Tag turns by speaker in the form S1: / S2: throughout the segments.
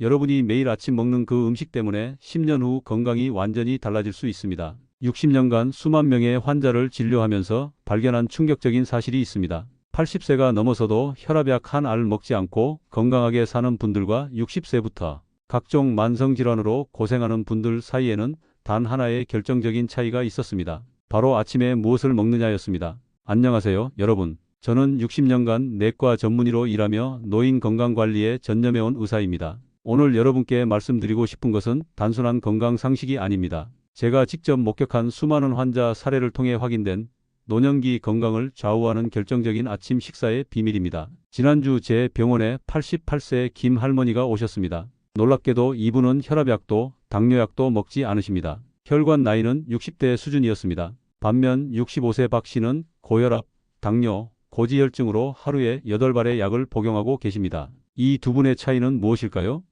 S1: 여러분이 매일 아침 먹는 그 음식 때문에 10년 후 건강이 완전히 달라질 수 있습니다. 60년간 수만 명의 환자를 진료하면서 발견한 충격적인 사실이 있습니다. 80세가 넘어서도 혈압약 한 알 먹지 않고 건강하게 사는 분들과 60세부터 각종 만성질환으로 고생하는 분들 사이에는 단 하나의 결정적인 차이가 있었습니다. 바로 아침에 무엇을 먹느냐였습니다. 안녕하세요, 여러분. 저는 60년간 내과 전문의로 일하며 노인 건강관리에 전념해온 의사입니다. 오늘 여러분께 말씀드리고 싶은 것은 단순한 건강 상식이 아닙니다. 제가 직접 목격한 수많은 환자 사례를 통해 확인된 노년기 건강을 좌우하는 결정적인 아침 식사의 비밀입니다. 지난주 제 병원에 88세 김 할머니가 오셨습니다. 놀랍게도 이분은 혈압약도 당뇨약도 먹지 않으십니다. 혈관 나이는 60대 수준이었습니다. 반면 65세 박 씨는 고혈압, 당뇨, 고지혈증으로 하루에 8발의 약을 복용하고 계십니다. 이 두 분의 차이는 무엇일까요?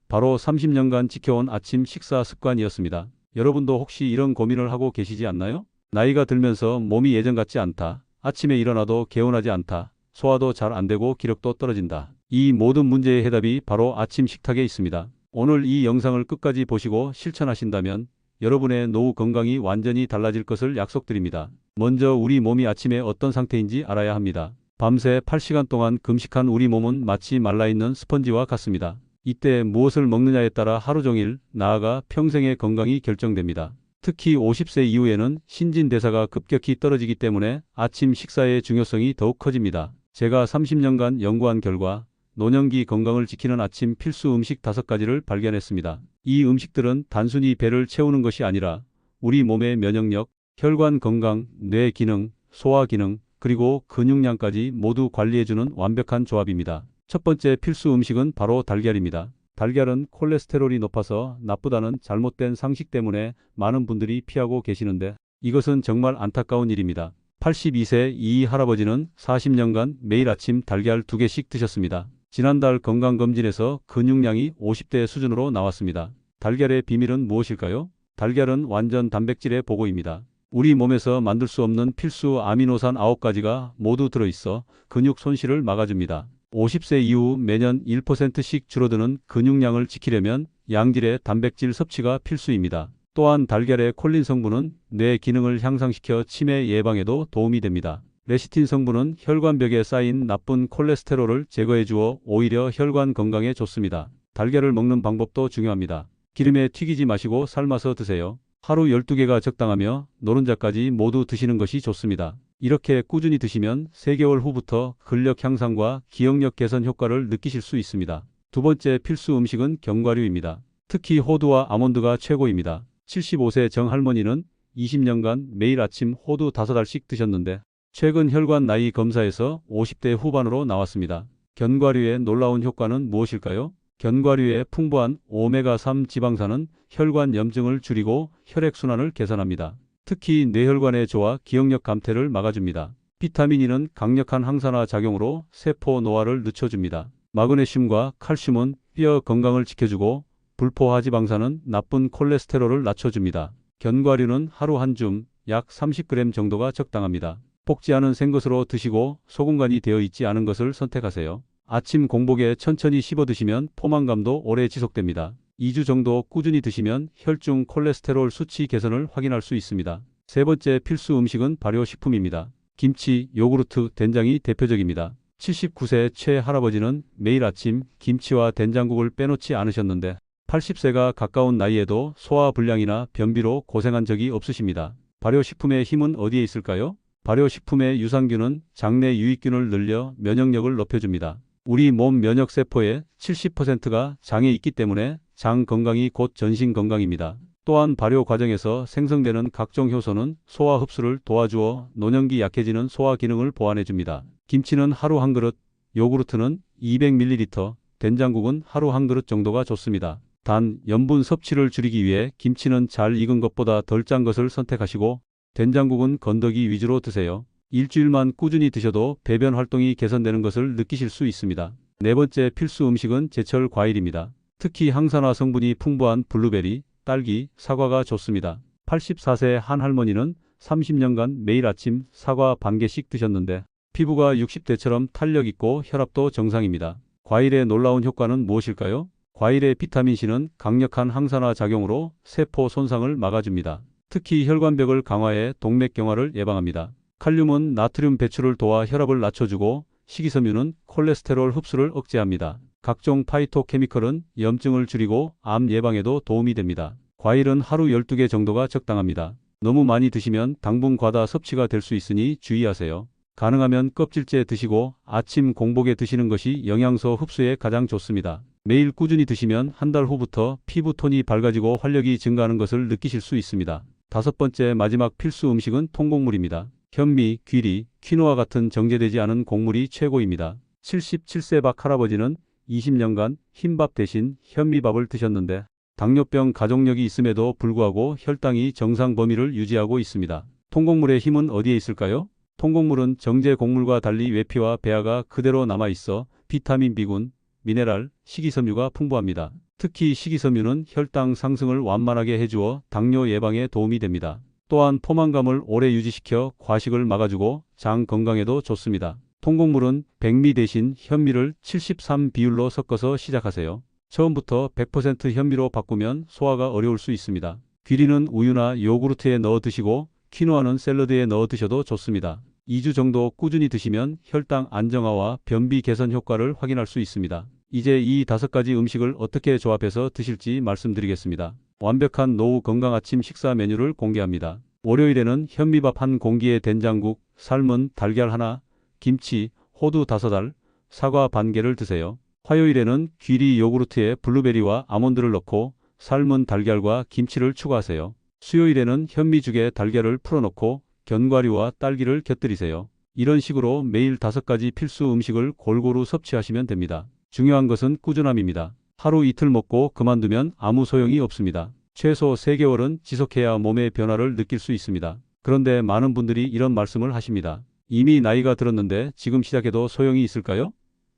S1: 바로 30년간 지켜온 아침 식사 습관이었습니다. 여러분도 혹시 이런 고민을 하고 계시지 않나요? 나이가 들면서 몸이 예전 같지 않다. 아침에 일어나도 개운하지 않다. 소화도 잘 안 되고 기력도 떨어진다. 이 모든 문제의 해답이 바로 아침 식탁에 있습니다. 오늘 이 영상을 끝까지 보시고 실천하신다면 여러분의 노후 건강이 완전히 달라질 것을 약속드립니다. 먼저 우리 몸이 아침에 어떤 상태인지 알아야 합니다. 밤새 8시간 동안 금식한 우리 몸은 마치 말라있는 스펀지와 같습니다. 이때 무엇을 먹느냐에 따라 하루 종일, 나아가 평생의 건강이 결정됩니다. 특히 50세 이후에는 신진대사가 급격히 떨어지기 때문에 아침 식사의 중요성이 더욱 커집니다. 제가 30년간 연구한 결과 노년기 건강을 지키는 아침 필수 음식 5가지를 발견했습니다. 이 음식들은 단순히 배를 채우는 것이 아니라 우리 몸의 면역력, 혈관 건강, 뇌 기능, 소화 기능, 그리고 근육량까지 모두 관리해주는 완벽한 조합입니다. 첫 번째 필수 음식은 바로 달걀입니다. 달걀은 콜레스테롤이 높아서 나쁘다는 잘못된 상식 때문에 많은 분들이 피하고 계시는데 이것은 정말 안타까운 일입니다. 82세 이 할아버지는 40년간 매일 아침 달걀 2개씩 드셨습니다. 지난달 건강검진에서 근육량이 50대 수준으로 나왔습니다. 달걀의 비밀은 무엇일까요? 달걀은 완전 단백질의 보고입니다. 우리 몸에서 만들 수 없는 필수 아미노산 9가지가 모두 들어있어 근육 손실을 막아줍니다. 50세 이후 매년 1%씩 줄어드는 근육량을 지키려면 양질의 단백질 섭취가 필수입니다. 또한 달걀의 콜린 성분은 뇌 기능을 향상시켜 치매 예방에도 도움이 됩니다. 레시틴 성분은 혈관벽에 쌓인 나쁜 콜레스테롤을 제거해 주어 오히려 혈관 건강에 좋습니다. 달걀을 먹는 방법도 중요합니다. 기름에 튀기지 마시고 삶아서 드세요. 하루 12개가 적당하며 노른자까지 모두 드시는 것이 좋습니다. 이렇게 꾸준히 드시면 3개월 후부터 근력 향상과 기억력 개선 효과를 느끼실 수 있습니다. 두 번째 필수 음식은 견과류입니다. 특히 호두와 아몬드가 최고입니다. 75세 정 할머니는 20년간 매일 아침 호두 5알씩 드셨는데 최근 혈관 나이 검사에서 50대 후반으로 나왔습니다. 견과류의 놀라운 효과는 무엇일까요? 견과류의 풍부한 오메가3 지방산은 혈관 염증을 줄이고 혈액순환을 개선합니다. 특히 뇌혈관의 조화, 기억력 감퇴를 막아줍니다. 비타민 E는 강력한 항산화 작용으로 세포 노화를 늦춰줍니다. 마그네슘과 칼슘은 뼈 건강을 지켜주고 불포화지방산은 나쁜 콜레스테롤을 낮춰줍니다. 견과류는 하루 한 줌, 약 30g 정도가 적당합니다. 볶지 않은 생것으로 드시고 소금간이 되어 있지 않은 것을 선택하세요. 아침 공복에 천천히 씹어 드시면 포만감도 오래 지속됩니다. 2주 정도 꾸준히 드시면 혈중 콜레스테롤 수치 개선을 확인할 수 있습니다. 세 번째 필수 음식은 발효식품입니다. 김치, 요구르트, 된장이 대표적입니다. 79세 최 할아버지는 매일 아침 김치와 된장국을 빼놓지 않으셨는데 80세가 가까운 나이에도 소화불량이나 변비로 고생한 적이 없으십니다. 발효식품의 힘은 어디에 있을까요? 발효식품의 유산균은 장내 유익균을 늘려 면역력을 높여줍니다. 우리 몸 면역세포의 70%가 장에 있기 때문에 장 건강이 곧 전신 건강입니다. 또한 발효 과정에서 생성되는 각종 효소는 소화 흡수를 도와주어 노년기 약해지는 소화 기능을 보완해줍니다. 김치는 하루 한 그릇, 요구르트는 200ml, 된장국은 하루 한 그릇 정도가 좋습니다. 단, 염분 섭취를 줄이기 위해 김치는 잘 익은 것보다 덜 짠 것을 선택하시고 된장국은 건더기 위주로 드세요. 일주일만 꾸준히 드셔도 배변 활동이 개선되는 것을 느끼실 수 있습니다. 네 번째 필수 음식은 제철 과일입니다. 특히 항산화 성분이 풍부한 블루베리, 딸기, 사과가 좋습니다. 84세 한 할머니는 30년간 매일 아침 사과 반 개씩 드셨는데 피부가 60대처럼 탄력 있고 혈압도 정상입니다. 과일의 놀라운 효과는 무엇일까요? 과일의 비타민C는 강력한 항산화 작용으로 세포 손상을 막아줍니다. 특히 혈관벽을 강화해 동맥경화를 예방합니다. 칼륨은 나트륨 배출을 도와 혈압을 낮춰주고 식이섬유는 콜레스테롤 흡수를 억제합니다. 각종 파이토케미컬은 염증을 줄이고 암 예방에도 도움이 됩니다. 과일은 하루 12개 정도가 적당합니다. 너무 많이 드시면 당분 과다 섭취가 될 수 있으니 주의하세요. 가능하면 껍질째 드시고 아침 공복에 드시는 것이 영양소 흡수에 가장 좋습니다. 매일 꾸준히 드시면 한 달 후부터 피부톤이 밝아지고 활력이 증가하는 것을 느끼실 수 있습니다. 다섯 번째 마지막 필수 음식은 통곡물입니다. 현미, 귀리, 퀴노아 같은 정제되지 않은 곡물이 최고입니다. 77세 박 할아버지는 20년간 흰밥 대신 현미밥을 드셨는데 당뇨병 가족력이 있음에도 불구하고 혈당이 정상 범위를 유지하고 있습니다. 통곡물의 힘은 어디에 있을까요? 통곡물은 정제 곡물과 달리 외피와 배아가 그대로 남아있어 비타민 B군, 미네랄, 식이섬유가 풍부합니다. 특히 식이섬유는 혈당 상승을 완만하게 해주어 당뇨 예방에 도움이 됩니다. 또한 포만감을 오래 유지시켜 과식을 막아주고 장 건강에도 좋습니다. 통곡물은 백미 대신 현미를 73 비율로 섞어서 시작하세요. 처음부터 100% 현미로 바꾸면 소화가 어려울 수 있습니다. 귀리는 우유나 요구르트에 넣어 드시고 퀴노아는 샐러드에 넣어 드셔도 좋습니다. 2주 정도 꾸준히 드시면 혈당 안정화와 변비 개선 효과를 확인할 수 있습니다. 이제 이 5가지 음식을 어떻게 조합해서 드실지 말씀드리겠습니다. 완벽한 노후 건강 아침 식사 메뉴를 공개합니다. 월요일에는 현미밥 한 공기에 된장국, 삶은 달걀 하나, 김치, 호두 5알, 사과 반 개를 드세요. 화요일에는 귀리 요구르트에 블루베리와 아몬드를 넣고 삶은 달걀과 김치를 추가하세요. 수요일에는 현미죽에 달걀을 풀어넣고 견과류와 딸기를 곁들이세요. 이런 식으로 매일 5가지 필수 음식을 골고루 섭취하시면 됩니다. 중요한 것은 꾸준함입니다. 하루 이틀 먹고 그만두면 아무 소용이 없습니다. 최소 3개월은 지속해야 몸의 변화를 느낄 수 있습니다. 그런데 많은 분들이 이런 말씀을 하십니다. 이미 나이가 들었는데 지금 시작해도 소용이 있을까요?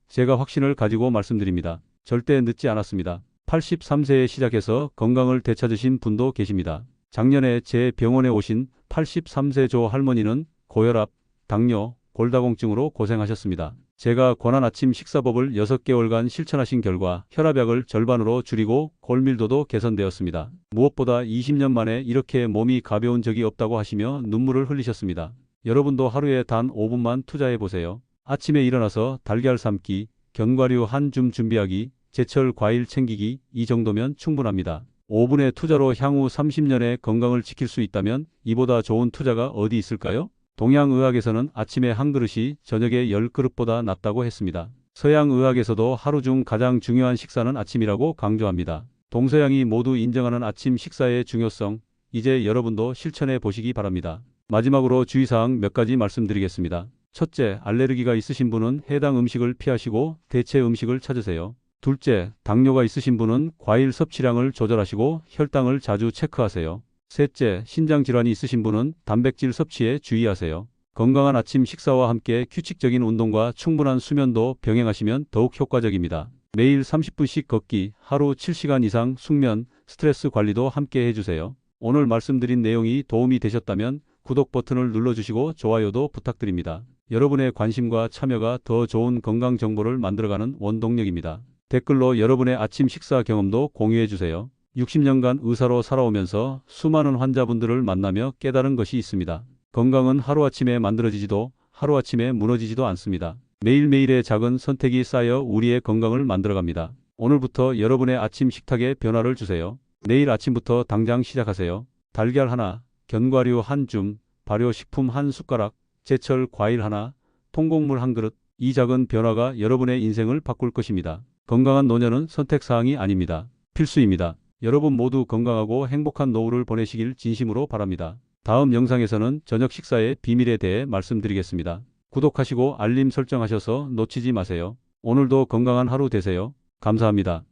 S1: 제가 확신을 가지고 말씀드립니다. 절대 늦지 않았습니다. 83세에 시작해서 건강을 되찾으신 분도 계십니다. 작년에 제 병원에 오신 83세 조 할머니는 고혈압, 당뇨, 골다공증으로 고생하셨습니다. 제가 권한 아침 식사법을 6개월간 실천하신 결과 혈압약을 절반으로 줄이고 골밀도도 개선되었습니다. 무엇보다 20년 만에 이렇게 몸이 가벼운 적이 없다고 하시며 눈물을 흘리셨습니다. 여러분도 하루에 단 5분만 투자해 보세요. 아침에 일어나서 달걀 삶기, 견과류 한 줌 준비하기, 제철 과일 챙기기, 이 정도면 충분합니다. 5분의 투자로 향후 30년의 건강을 지킬 수 있다면 이보다 좋은 투자가 어디 있을까요? 동양의학에서는 아침에 한 그릇이 저녁에 10그릇보다 낫다고 했습니다. 서양의학에서도 하루 중 가장 중요한 식사는 아침이라고 강조합니다. 동서양이 모두 인정하는 아침 식사의 중요성, 이제 여러분도 실천해 보시기 바랍니다. 마지막으로 주의사항 몇 가지 말씀드리겠습니다. 첫째, 알레르기가 있으신 분은 해당 음식을 피하시고 대체 음식을 찾으세요. 둘째, 당뇨가 있으신 분은 과일 섭취량을 조절하시고 혈당을 자주 체크하세요. 셋째, 신장질환이 있으신 분은 단백질 섭취에 주의하세요. 건강한 아침 식사와 함께 규칙적인 운동과 충분한 수면도 병행하시면 더욱 효과적입니다. 매일 30분씩 걷기, 하루 7시간 이상 숙면, 스트레스 관리도 함께 해주세요. 오늘 말씀드린 내용이 도움이 되셨다면 구독 버튼을 눌러주시고 좋아요도 부탁드립니다. 여러분의 관심과 참여가 더 좋은 건강 정보를 만들어가는 원동력입니다. 댓글로 여러분의 아침 식사 경험도 공유해주세요. 60년간 의사로 살아오면서 수많은 환자분들을 만나며 깨달은 것이 있습니다. 건강은 하루아침에 만들어지지도 하루아침에 무너지지도 않습니다. 매일매일의 작은 선택이 쌓여 우리의 건강을 만들어갑니다. 오늘부터 여러분의 아침 식탁에 변화를 주세요. 내일 아침부터 당장 시작하세요. 달걀 하나, 견과류 한 줌, 발효식품 한 숟가락, 제철 과일 하나, 통곡물 한 그릇. 이 작은 변화가 여러분의 인생을 바꿀 것입니다. 건강한 노년은 선택사항이 아닙니다. 필수입니다. 여러분 모두 건강하고 행복한 노후를 보내시길 진심으로 바랍니다. 다음 영상에서는 저녁 식사의 비밀에 대해 말씀드리겠습니다. 구독하시고 알림 설정하셔서 놓치지 마세요. 오늘도 건강한 하루 되세요. 감사합니다.